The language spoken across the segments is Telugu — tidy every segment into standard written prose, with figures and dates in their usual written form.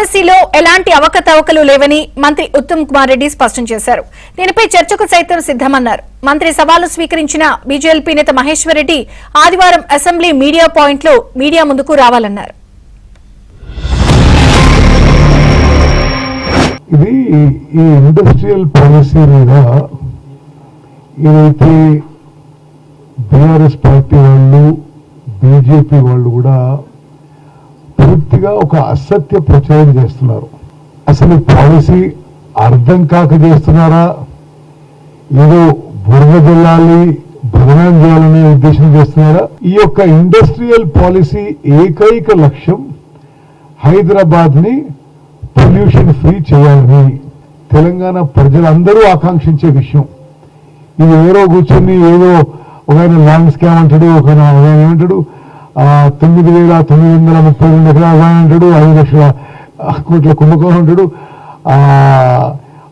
పాలసీలో ఎలాంటి అవకతవకలు లేవని మంత్రి ఉత్తమ్ కుమార్ రెడ్డి స్పష్టం చేశారు. దీనిపై చర్చకు సైతం సిద్దమన్నారు. మంత్రి సవాలు స్వీకరించిన బీజేపీ నేత మహేశ్వర్ రెడ్డి ఆదివారం అసెంబ్లీ మీడియా పాయింట్ లో మీడియా ముందుకు రావాలన్నారు. ఇది ఈ ఇండస్ట్రియల్ పాలసీ మీద ఏదైతే బీఆర్ఎస్ పార్టీ వాళ్ళు బీజేపీ వాళ్ళు కూడా పూర్తిగా ఒక అసత్య ప్రచారం చేస్తున్నారు. అసలు పాలసీ అర్థం కాక చేస్తున్నారా, ఏదో బురద జల్లాలి బదనాం చేయాలనే ఉద్దేశం చేస్తున్నారా? ఈ యొక్క ఇండస్ట్రియల్ పాలసీ ఏకైక లక్ష్యం హైదరాబాద్ ని పొల్యూషన్ ఫ్రీ చేయాలని తెలంగాణ ప్రజలందరూ ఆకాంక్షించే విషయం. ఇది ఏదో కూర్చొని ఏదో ఒక ల్యాండ్ స్కామ్ అంటాడు, ఒక ఏమంటాడు 9,932 ఎకరాలు అంటాడు, 5 లక్షల కోట్ల కుంభకోణం అంటాడు,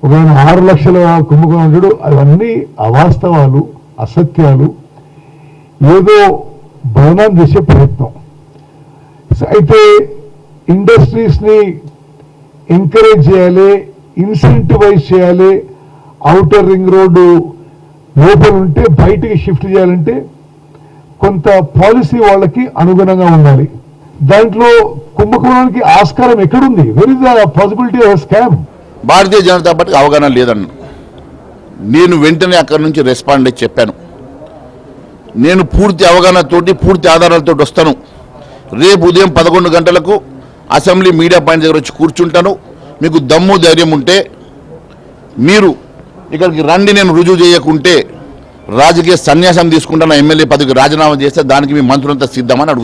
ఒక 6 లక్షల కుంభకోణం అంటాడు. అవన్నీ అవాస్తవాలు, అసత్యాలు, ఏదో బదనాం చేసే ప్రయత్నం. అయితే ఇండస్ట్రీస్ ని ఎంకరేజ్ చేయాలి, ఇన్సెంటివైజ్ చేయాలి. ఔటర్ రింగ్ రోడ్డు లోపల ఉంటే బయటికి షిఫ్ట్ చేయాలంటే కొంత పాలసీ వాళ్ళకి అనుగుణంగా ఉండాలి. దాంట్లో కుంభకోణానికి ఆస్కారం ఎక్కడుంది? Where is the possibility of scam? Bharatiya Janata పార్టీకి అవగాహన లేదన్న నేను వెంటనే అక్కడి నుంచి రెస్పాండ్ అయ్యి చెప్పాను. నేను పూర్తి అవగాహనతోటి పూర్తి ఆధారాలతో వస్తాను. రేపు ఉదయం 11 గంటలకు అసెంబ్లీ మీడియా పాయింట్ దగ్గర వచ్చి కూర్చుంటాను. మీకు దమ్ము ధైర్యం ఉంటే మీరు ఇక్కడికి రండి. నేను రుజువు చేయకుంటే రాజకీయ సన్యాసం తీసుకుంటాను, ఎమ్మెల్యే పదవికి రాజీనామా చేస్తే దానికి మీ మంత్రులంతా సిద్ధమని అడుగుతాను.